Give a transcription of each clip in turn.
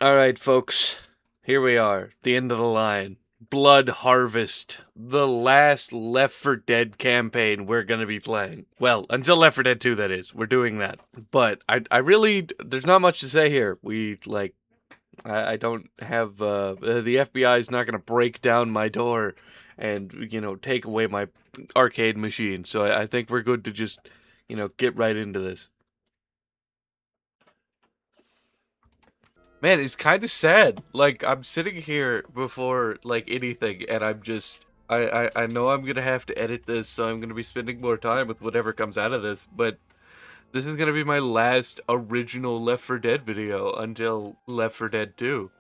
Alright, folks. Here we are. The end of the line. Blood Harvest. The last Left 4 Dead campaign we're gonna be playing. Well, until Left 4 Dead 2, that is. We're doing that. But I really... There's not much to say here. I don't have... the FBI's not gonna break down my door and, take away my arcade machine. So I think we're good to just, get right into this. Man, it's kind of sad. Like, I'm sitting here before, anything, and I'm just... I know I'm gonna have to edit this, so I'm gonna be spending more time with whatever comes out of this, but this is gonna be my last original Left 4 Dead video until Left 4 Dead 2.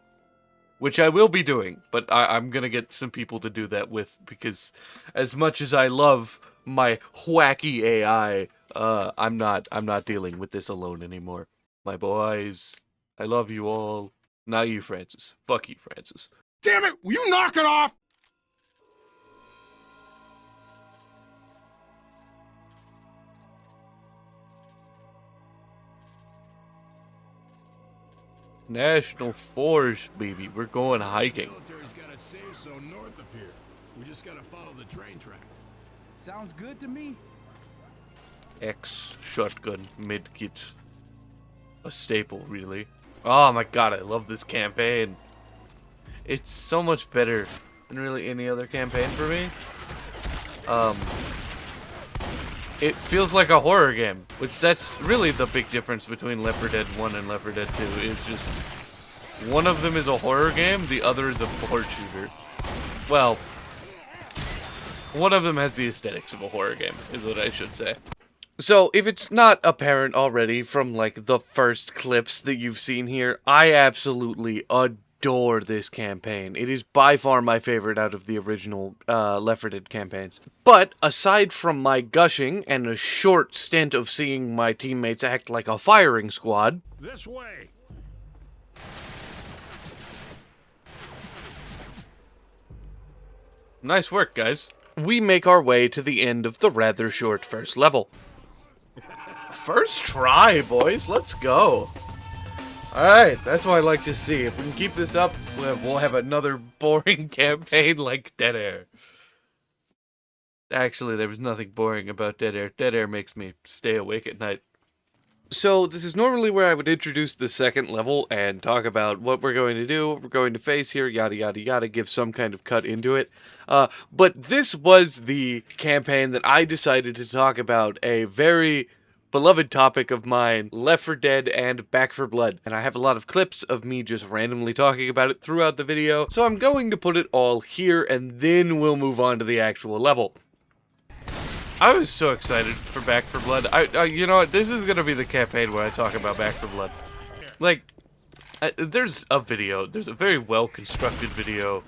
Which I will be doing, but I'm gonna get some people to do that with, because as much as I love my wacky AI, I'm not dealing with this alone anymore. My boys... I love you all. Not you, Francis. Fuck you, Francis. Damn it! Will you knock it off? National Forest, baby. We're going hiking. Military's got a safe zone north of here. We just gotta follow the train tracks. Sounds good to me. X shotgun medkit. A staple, really. Oh my god, I love this campaign. It's so much better than really any other campaign for me. It feels like a horror game, which that's really the big difference between Left 4 Dead 1 and Left 4 Dead 2, is just one of them is a horror game, the other is a board shooter. Well, one of them has the aesthetics of a horror game, is what I should say. So, if it's not apparent already from, the first clips that you've seen here, I absolutely adore this campaign. It is by far my favorite out of the original Left 4 Dead campaigns. But, aside from my gushing and a short stint of seeing my teammates act like a firing squad... This way! Nice work, guys. We make our way to the end of the rather short first level. First try, boys. Let's go. Alright, that's what I like to see. If we can keep this up, we'll have another boring campaign like Dead Air. Actually, there was nothing boring about Dead Air. Dead Air makes me stay awake at night. So, this is normally where I would introduce the second level and talk about what we're going to do, what we're going to face here, yada yada yada, give some kind of cut into it. But this was the campaign that I decided to talk about, a very beloved topic of mine, Left 4 Dead and Back 4 Blood. And I have a lot of clips of me just randomly talking about it throughout the video, so I'm going to put it all here, and then we'll move on to the actual level. I was so excited for Back 4 Blood. You know what? This is gonna be the campaign where I talk about Back 4 Blood. There's a very well-constructed video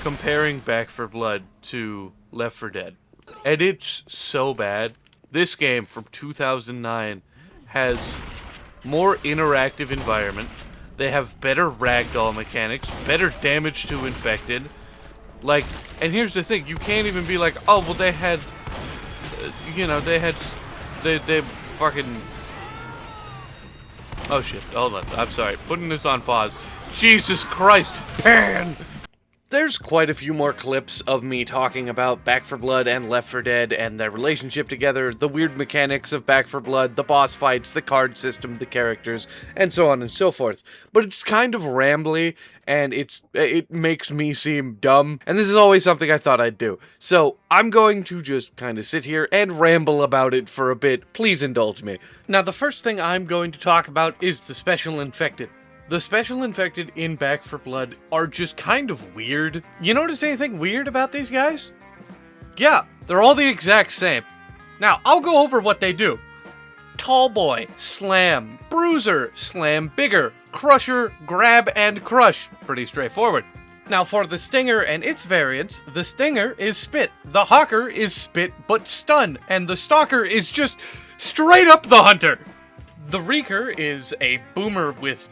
comparing Back 4 Blood to Left 4 Dead. And it's so bad. This game from 2009 has more interactive environment. They have better ragdoll mechanics, better damage to infected. And here's the thing, you can't even be like, oh, well, they had, they fucking, oh shit, hold on, I'm sorry, putting this on pause. Jesus Christ, pan! There's quite a few more clips of me talking about Back 4 Blood and Left 4 Dead and their relationship together, the weird mechanics of Back 4 Blood, the boss fights, the card system, the characters, and so on and so forth. But it's kind of rambly, and it makes me seem dumb, and this is always something I thought I'd do. So, I'm going to just kind of sit here and ramble about it for a bit. Please indulge me. Now, the first thing I'm going to talk about is the Special Infected. The Special Infected in Back 4 Blood are just kind of weird. You notice anything weird about these guys? Yeah, they're all the exact same. Now, I'll go over what they do. Tall Boy, Slam, Bruiser, Slam Bigger, Crusher, Grab, and Crush. Pretty straightforward. Now, for the Stinger and its variants, the Stinger is Spit, the Hawker is Spit but Stun, and the Stalker is just straight up the Hunter. The Reeker is a boomer with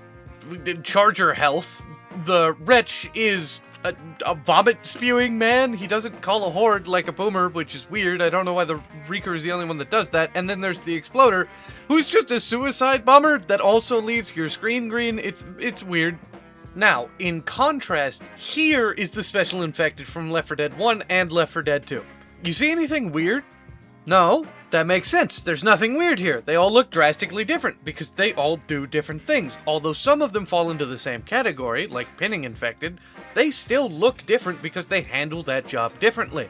Charger health, The wretch is a vomit-spewing man. He doesn't call a horde like a boomer, which is weird. I don't know why the Reeker is the only one that does that. And then there's the Exploder, who's just a suicide bomber that also leaves your screen green. It's weird. Now, in contrast, here is the special infected from Left 4 Dead 1 and Left 4 Dead 2. You see anything weird? No, that makes sense. There's nothing weird here. They all look drastically different because they all do different things. Although some of them fall into the same category, like pinning infected, they still look different because they handle that job differently.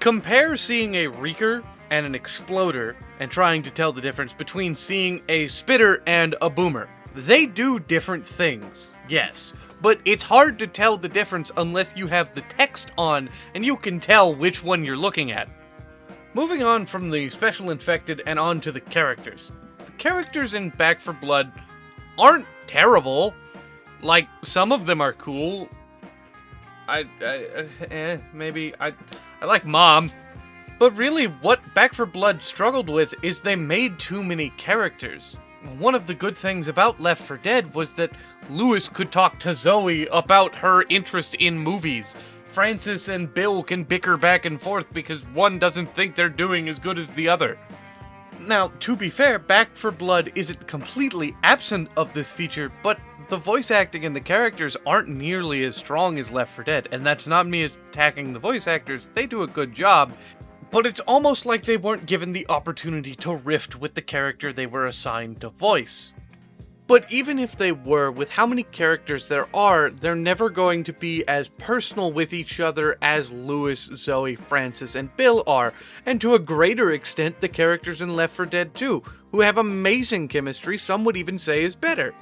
Compare seeing a Reeker and an Exploder and trying to tell the difference between seeing a Spitter and a Boomer. They do different things, yes, but it's hard to tell the difference unless you have the text on and you can tell which one you're looking at. Moving on from the special infected and on to the characters. The characters in Back 4 Blood aren't terrible. Like, some of them are cool. Maybe I like Mom. But really, what Back 4 Blood struggled with is they made too many characters. One of the good things about Left 4 Dead was that Louis could talk to Zoe about her interest in movies. Francis and Bill can bicker back and forth because one doesn't think they're doing as good as the other. Now, to be fair, Back 4 Blood isn't completely absent of this feature, but the voice acting and the characters aren't nearly as strong as Left 4 Dead, and that's not me attacking the voice actors. They do a good job. But it's almost like they weren't given the opportunity to rift with the character they were assigned to voice. But even if they were, with how many characters there are, they're never going to be as personal with each other as Louis, Zoe, Francis, and Bill are, and to a greater extent the characters in Left 4 Dead 2, who have amazing chemistry, some would even say is better.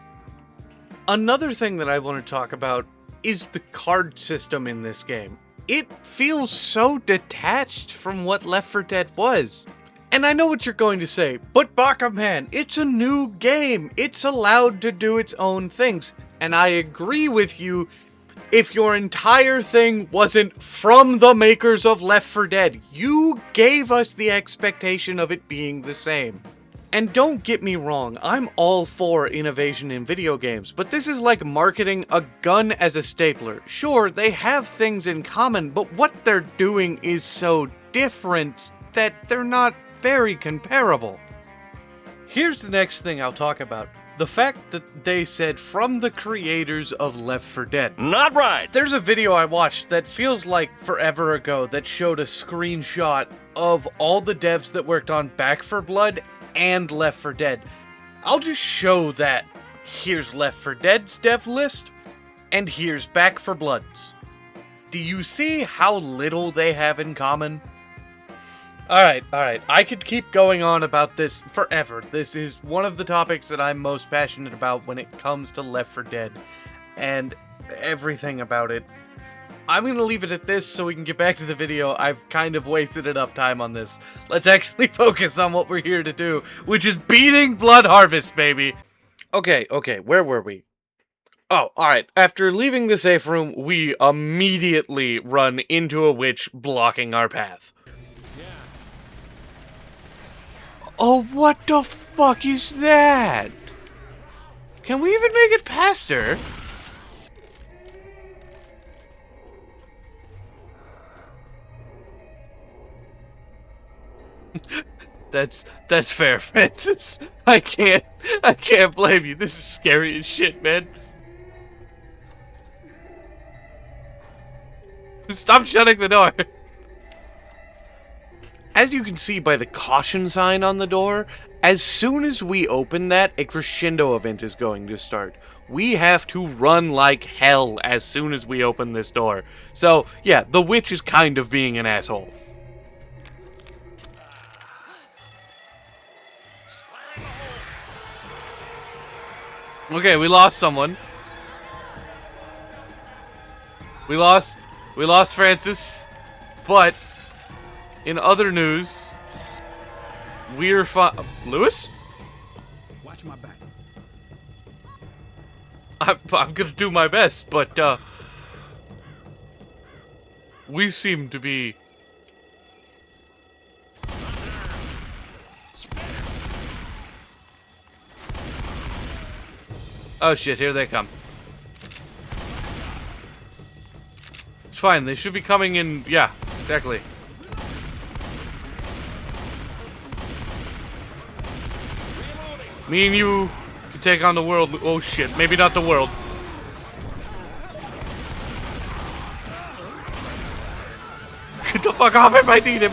Another thing that I want to talk about is the card system in this game. It feels so detached from what Left 4 Dead was. And I know what you're going to say, but Baka Man, it's a new game. It's allowed to do its own things. And I agree with you if your entire thing wasn't from the makers of Left 4 Dead. You gave us the expectation of it being the same. And don't get me wrong, I'm all for innovation in video games, but this is like marketing a gun as a stapler. Sure, they have things in common, but what they're doing is so different that they're not very comparable. Here's the next thing I'll talk about. The fact that they said from the creators of Left 4 Dead. Not right! There's a video I watched that feels like forever ago that showed a screenshot of all the devs that worked on Back 4 Blood and Left 4 Dead. I'll just show that. Here's Left 4 Dead's dev list, and here's Back 4 Blood's. Do you see how little they have in common? Alright, I could keep going on about this forever. This is one of the topics that I'm most passionate about when it comes to Left 4 Dead, and everything about it. I'm gonna leave it at this so we can get back to the video. I've kind of wasted enough time on this. Let's actually focus on what we're here to do, which is beating Blood Harvest, baby! Okay, where were we? Oh, alright. After leaving the safe room, we immediately run into a witch blocking our path. Oh, what the fuck is that? Can we even make it past her? That's fair, Francis. I can't blame you. This is scary as shit, man. Stop shutting the door. As you can see by the caution sign on the door, as soon as we open that, a crescendo event is going to start. We have to run like hell as soon as we open this door. So, yeah, the witch is kind of being an asshole. Okay, we lost someone. We lost Francis, but in other news, we're fine. Louis? Watch my back. I'm gonna do my best, but we seem to be. Oh shit, here they come. fine. They should be coming in. Yeah, exactly. Me and you can take on the world. Oh shit, maybe not the world. Get the fuck off if I need him.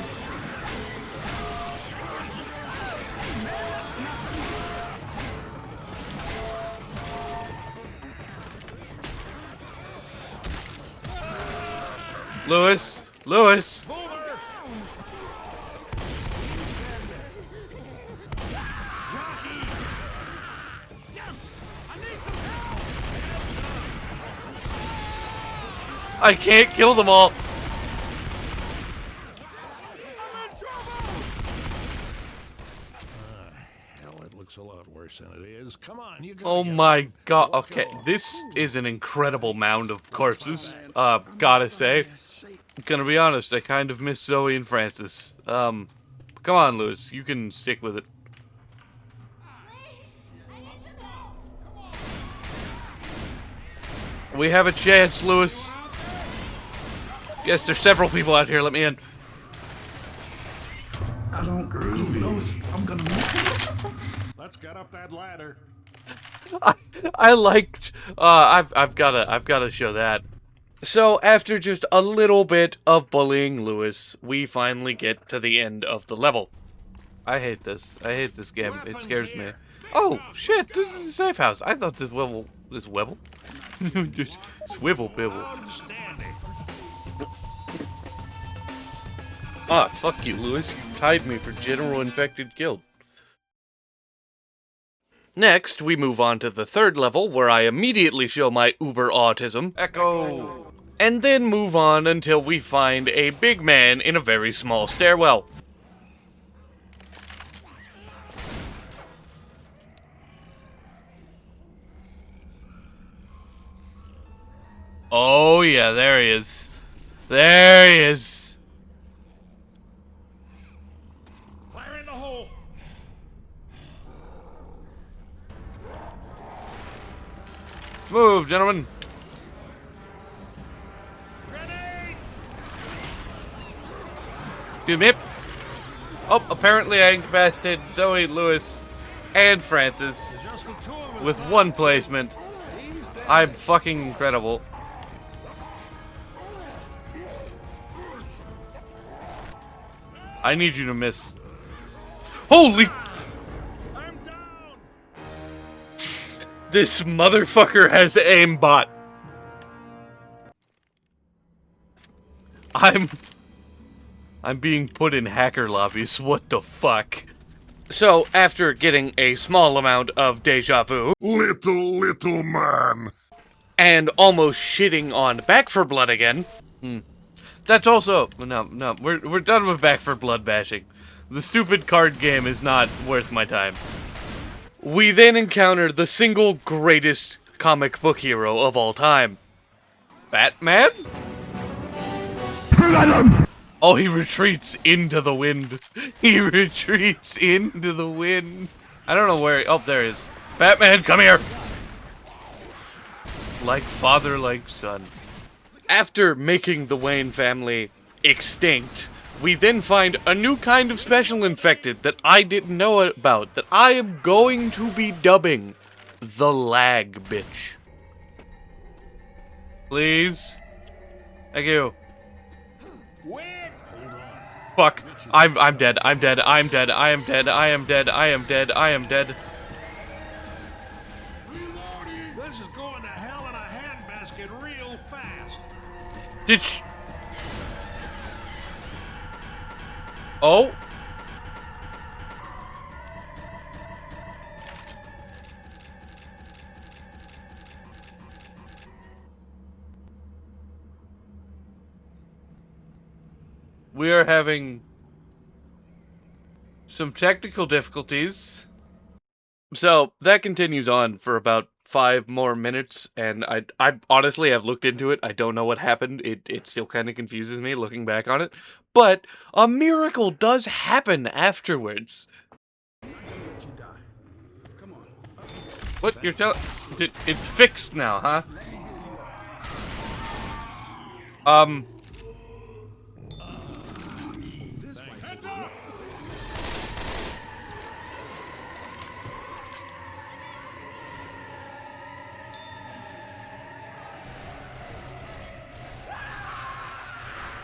Lewis, Lewis. I can't kill them all. Hell, it looks a lot worse than it is. Come on, you Oh my god. Okay, this is an incredible mound of corpses. Gotta say. I'm gonna be honest, I kind of miss Zoe and Francis. Come on, Lewis, you can stick with it. We have a chance, Lewis. Yes, there's several people out here. Let me in. I don't know if I'm gonna make it. Let's get up that ladder. I liked. I've gotta show that. So after just a little bit of bullying Lewis, we finally get to the end of the level. I hate this. I hate this game. It scares me. Oh shit! This is a safe house. I thought this level. This level. Just swivel bibble. Ah, fuck you, Lewis. You tied me for general infected guild. Next, we move on to the third level, where I immediately show my uber autism. Echo! And then move on until we find a big man in a very small stairwell. Oh yeah, there he is. There he is. Fire in the hole. Move, gentlemen. Grenade! Mip. Oh, apparently I incapacitated Zoe, Lewis, and Francis Just the two of us. with one placement. I'm fucking incredible. I need you to miss. Holy! I'm down. This motherfucker has aimbot. I'm being put in hacker lobbies. What the fuck? So, after getting a small amount of deja vu, Little man. and almost shitting on Back for Blood again, that's also... No, we're done with Back for Blood bashing. The stupid card game is not worth my time. We then encounter the single greatest comic book hero of all time. Batman? Oh, he retreats into the wind. He retreats into the wind. I don't know where... Oh, there he is. Batman, come here! Like father, like son. After making the Wayne family extinct, we then find a new kind of special infected that I didn't know about, that I am going to be dubbing the Lag Bitch. Please? Thank you. Wait. Hold on. Fuck. I'm dead. I'm dead. I'm dead. I am dead. I am dead. I am dead. I am dead. This is going to hell in a handbasket real fast. Did sh- Oh? We are having some technical difficulties. So that continues on for about 5 more minutes, and I honestly have looked into it. I don't know what happened. It still kind of confuses me looking back on it. But a miracle does happen afterwards. Let you die. Come on. What you're telling? It's fixed now, huh? Um.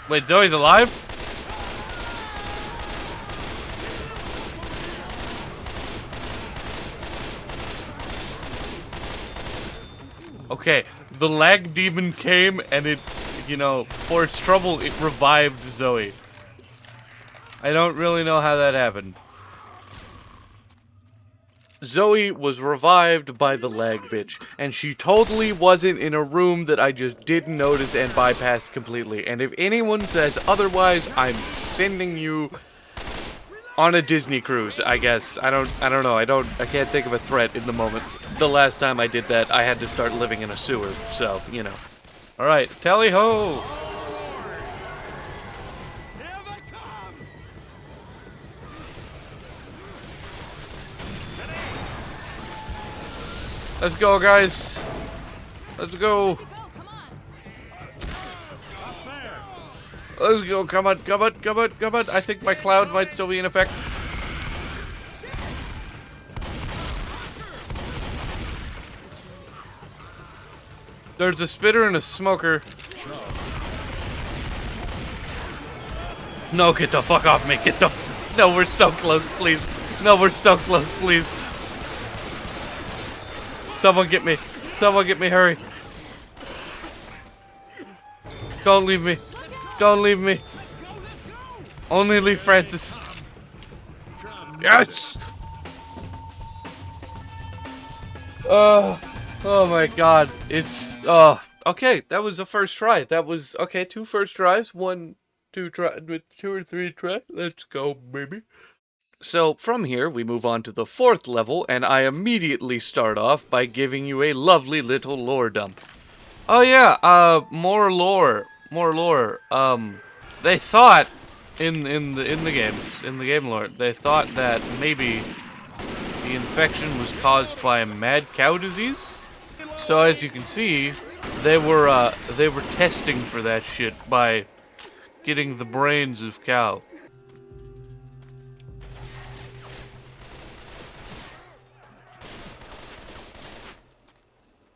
Wait, Zoe's alive? Okay, the lag demon came and it, you know, for its trouble, it revived Zoe. I don't really know how that happened. Zoe was revived by the lag bitch, and she totally wasn't in a room that I just didn't notice and bypassed completely. And if anyone says otherwise, I'm sending you on a Disney cruise, I guess. I don't know. I can't think of a threat in the moment. The last time I did that, I had to start living in a sewer, so, you know. Alright, tally ho! Let's go, guys. Let's go. Let's go. Come on, come on, come on, come on. I think my cloud might still be in effect. There's a spitter and a smoker. No, get the fuck off me. Get the... No, we're so close, please. No, we're so close, please. Someone get me. Someone get me, hurry. Don't leave me. Don't leave me. Only leave Francis. Yes! Oh my god. It's, okay, that was the first try. That was, okay, 2 first tries. 1, 2 try, with 2 or 3 tries. Let's go, baby. So, from here, we move on to the 4th level, and I immediately start off by giving you a lovely little lore dump. Oh yeah, more lore. More lore. They thought, in the game lore, they thought that maybe the infection was caused by mad cow disease. So as you can see, they were testing for that shit by getting the brains of cow.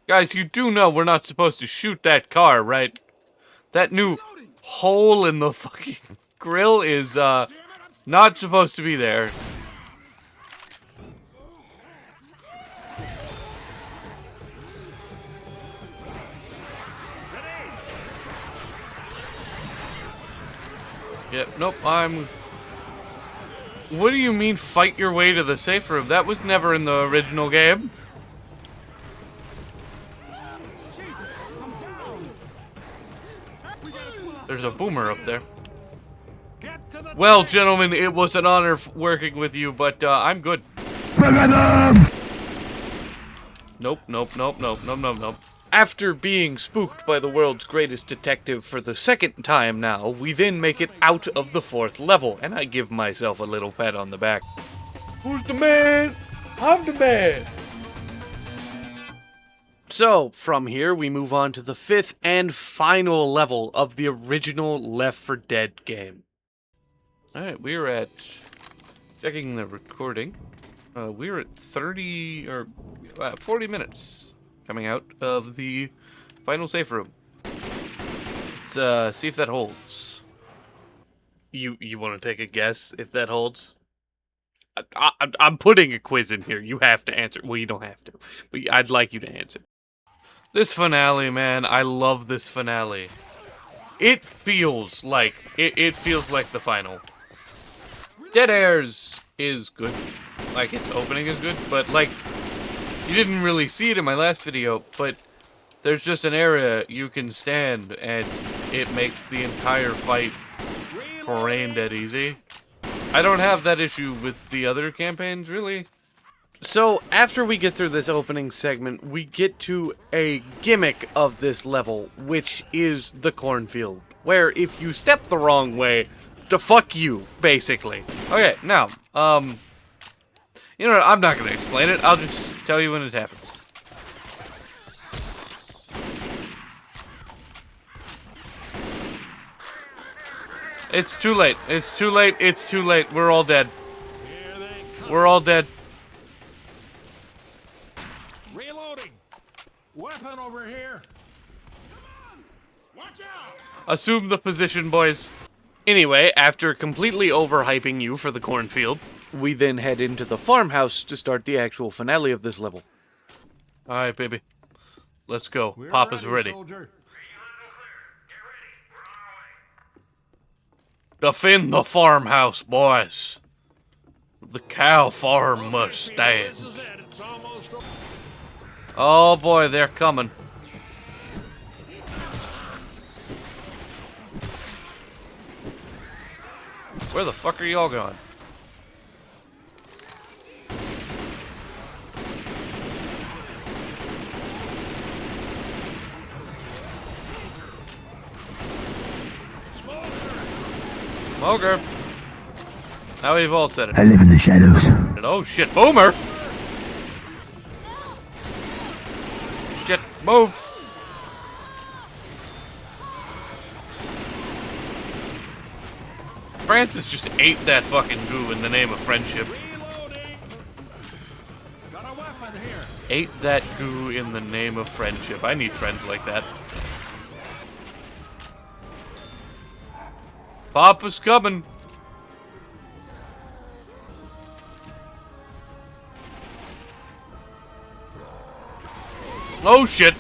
Guys, you do know we're not supposed to shoot that car, right? That new hole in the fucking grill is, not supposed to be there. Yep, nope, What do you mean, fight your way to the safe room? That was never in the original game. There's a boomer up there. Well, gentlemen, it was an honor working with you, but I'm good. Nope, nope, nope, nope, nope, nope, nope. After being spooked by the world's greatest detective for the 2nd time now, we then make it out of the 4th level, and I give myself a little pat on the back. Who's the man? I'm the man. So, from here, we move on to the 5th and final level of the original Left 4 Dead game. Alright, we're at... checking the recording. We're at 30, or 40 minutes coming out of the final safe room. Let's see if that holds. You want to take a guess if that holds? I'm putting a quiz in here. You have to answer. Well, you don't have to, but I'd like you to answer. This finale, man, I love this finale. It feels like it feels like the final. Dead Airs is good. Like, its opening is good, but like, you didn't really see it in my last video, but there's just an area you can stand and it makes the entire fight brain dead easy. I don't have that issue with the other campaigns, really. So, after we get through this opening segment, we get to a gimmick of this level, which is the cornfield, where if you step the wrong way, to fuck you, basically. Okay, now, you know what, I'm not gonna explain it, I'll just tell you when it happens. It's too late. It's too late. It's too late. We're all dead. Here they come. We're all dead. Reloading. Weapon over here. Come on. Watch out. Assume the position, boys. Anyway, after completely overhyping you for the cornfield, we then head into the farmhouse to start the actual finale of this level. Alright, baby. Let's go. We're Papa's ready. Soldier. Defend the farmhouse, boys. The cow farm must People, stand. this is it. It's almost over. Oh boy, they're coming. Where the fuck are y'all going? Smoker. Now we've all said it. I live in the shadows. Oh shit, Boomer! Shit, move! Francis just ate that fucking goo in the name of friendship. Reloading. Got a weapon here. Ate that goo in the name of friendship. I need friends like that. Papa's coming. Oh shit.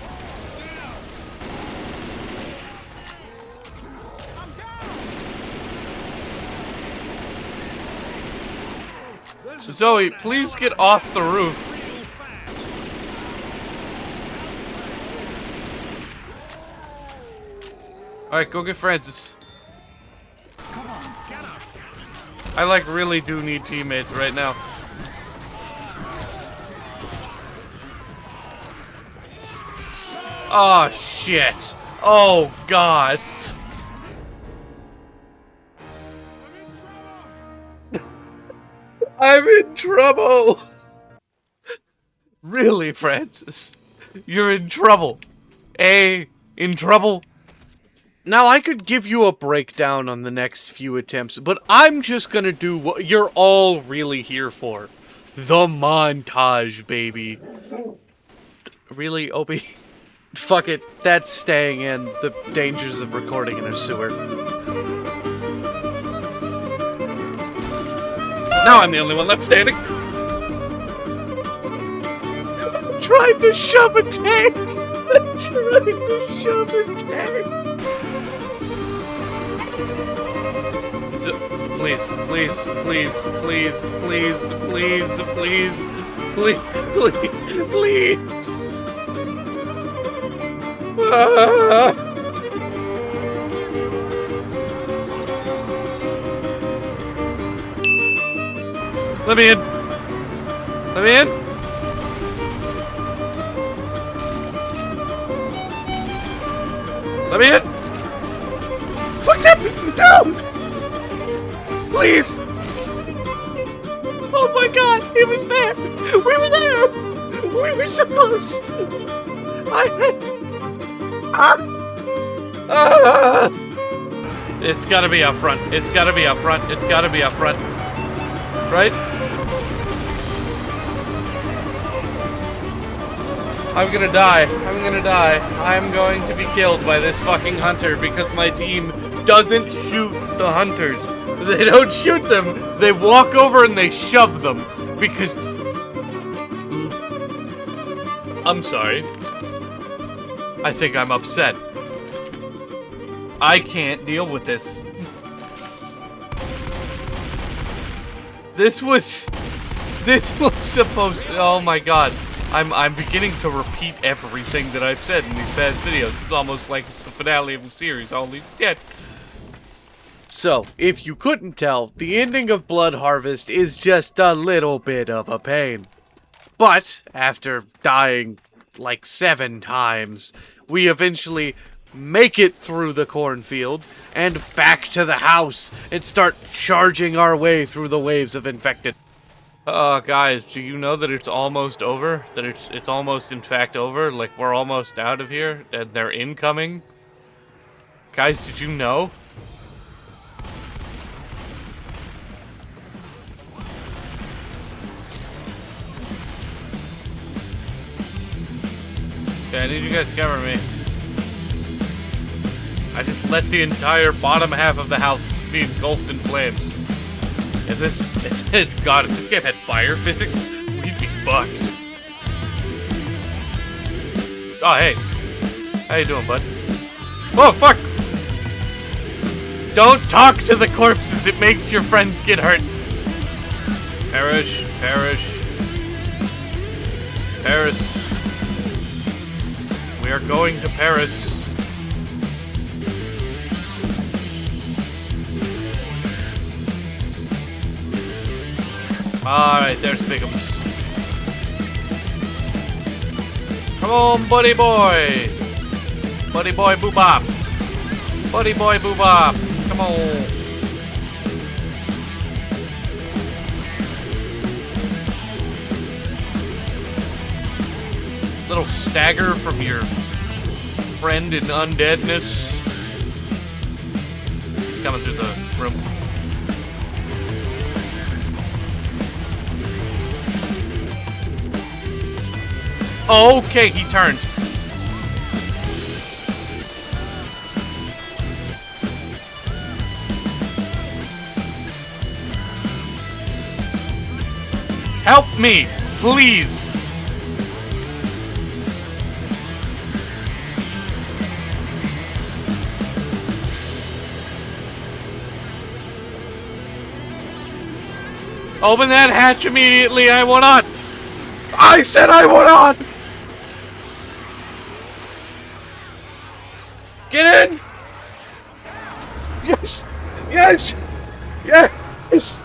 Zoe, please get off the roof. Real fast. Alright, go get Francis. Come on, get up. I like really do need teammates right now. Oh shit. Oh god. I'm in trouble. Really, Francis? You're in trouble. In trouble? Now, I could give you a breakdown on the next few attempts, but I'm just gonna do what you're all really here for. The montage, baby. Really, Obi? Fuck it. That's staying in. The dangers of recording in a sewer. Now I'm the only one left standing. I'm trying to shove a tank. I'm trying to shove a tank. So, please, please, please, please, please, please, please, please, please, please. Ah. Let me in. Let me in. Let me in. Fuck that! No! Please! Oh my god, he was there! We were there! We were so close! It's gotta be up front. It's gotta be up front. It's gotta be up front. Right? I'm gonna die. I'm gonna die. I'm going to be killed by this fucking hunter because my team doesn't shoot the hunters. They don't shoot them. They walk over and they shove them because... I'm sorry. I think I'm upset. I can't deal with this. This was supposed to, oh my god. I'm beginning to repeat everything that I've said in these past videos. It's almost like it's the finale of the series. Holy shit. So, if you couldn't tell, the ending of Blood Harvest is just a little bit of a pain. But, after dying like 7 times, we eventually make it through the cornfield and back to the house and start charging our way through the waves of infected. Guys, do you know that it's almost over? That it's almost in fact over? Like, we're almost out of here and they're incoming? Guys, did you know? Okay, I need you guys to cover me. I just let the entire bottom half of the house be engulfed in flames. God, if this game had fire physics, we'd be fucked. Oh, hey. How you doing, bud? Oh, fuck! Don't talk to the corpses, it makes your friends get hurt. Perish, perish. Paris. We are going to Paris. Alright, there's Bigums. Come on, buddy boy! Buddy boy boobop! Buddy boy boobop! Come on! Little stagger from your friend in undeadness. He's coming through the room. Okay, he turned. Help me, please. Open that hatch immediately, I want on! I said I want on! Get in! Yes! Yes! Yes!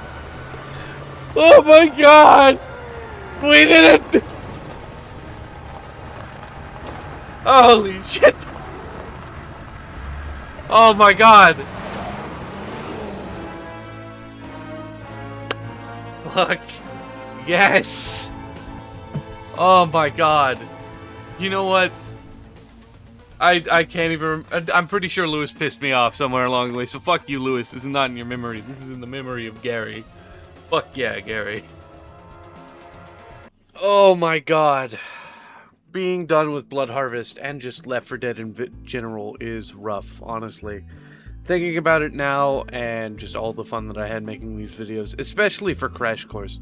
Oh my god! We did it! Holy shit! Oh my god! Fuck. Yes! Oh my god. You know what? I can't even... I'm pretty sure Lewis pissed me off somewhere along the way, so fuck you, Lewis. This is not in your memory. This is in the memory of Gary. Fuck yeah, Gary. Oh my god. Being done with Blood Harvest and just Left 4 Dead in general is rough, honestly. Thinking about it now and just all the fun that I had making these videos, especially for Crash Course.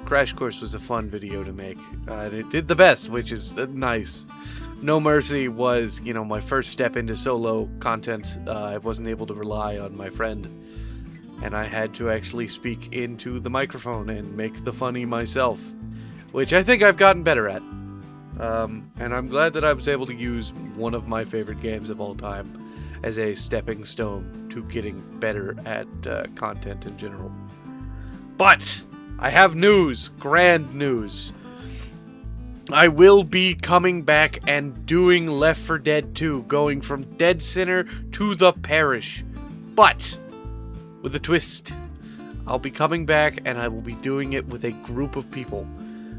Crash Course was a fun video to make. It did the best, which is nice. No Mercy was, you know, my first step into solo content. I wasn't able to rely on my friend. And I had to actually speak into the microphone and make the funny myself. Which I think I've gotten better at. And I'm glad that I was able to use one of my favorite games of all time as a stepping stone to getting better at content in general. But I have news, grand news. I will be coming back and doing Left 4 Dead 2, going from Dead Center to the Parish. But with a twist. I'll be coming back and I will be doing it with a group of people.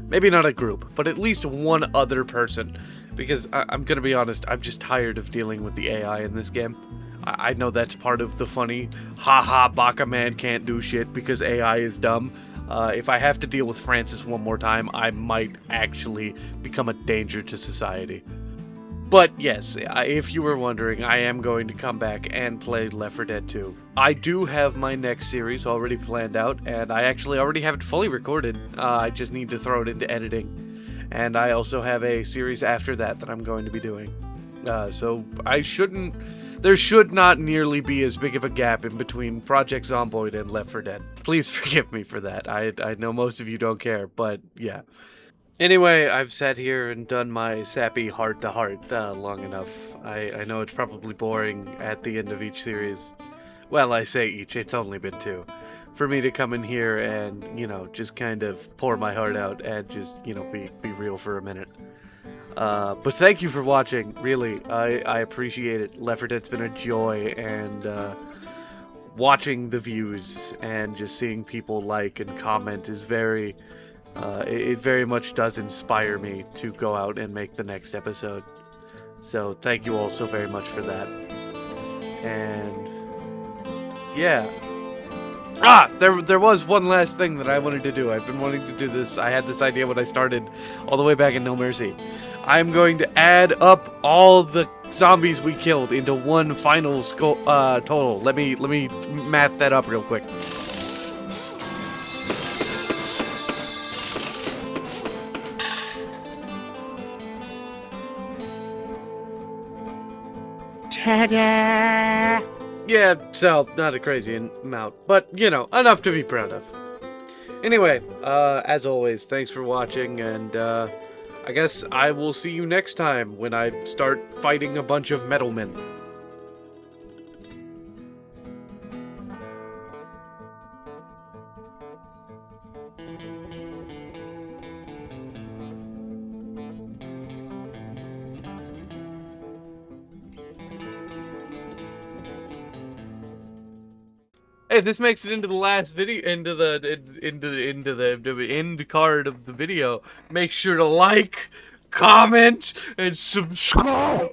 Maybe not a group, but at least one other person. Because I'm gonna be honest, I'm just tired of dealing with the AI in this game. I know that's part of the funny, haha, Baka Man can't do shit because AI is dumb. If I have to deal with Francis one more time, I might actually become a danger to society. But yes, if you were wondering, I am going to come back and play Left 4 Dead 2. I do have my next series already planned out, and I actually already have it fully recorded. I just need to throw it into editing. And I also have a series after that that I'm going to be doing. So there should not nearly be as big of a gap in between Project Zomboid and Left 4 Dead. Please forgive me for that. I know most of you don't care, but yeah. Anyway, I've sat here and done my sappy heart-to-heart long enough. I know it's probably boring at the end of each series. Well, I say each, it's only been 2. For me to come in here and, you know, just kind of pour my heart out and just, you know, be real for a minute. But thank you for watching, really. I appreciate it. Left 4 Dead's been a joy, and watching the views and just seeing people like and comment is very... it very much does inspire me to go out and make the next episode. So thank you all so very much for that. And yeah, There was one last thing that I wanted to do. I've been wanting to do this. I had this idea when I started all the way back in No Mercy. I'm going to add up all the zombies we killed into one final total. Let me math that up real quick. Ta-da! Yeah, so, not a crazy amount, but, you know, enough to be proud of. Anyway, as always, thanks for watching, and, I guess I will see you next time when I start fighting a bunch of metal men. Hey, if this makes it into the last video, into the end card of the video, make sure to like, comment, and subscribe.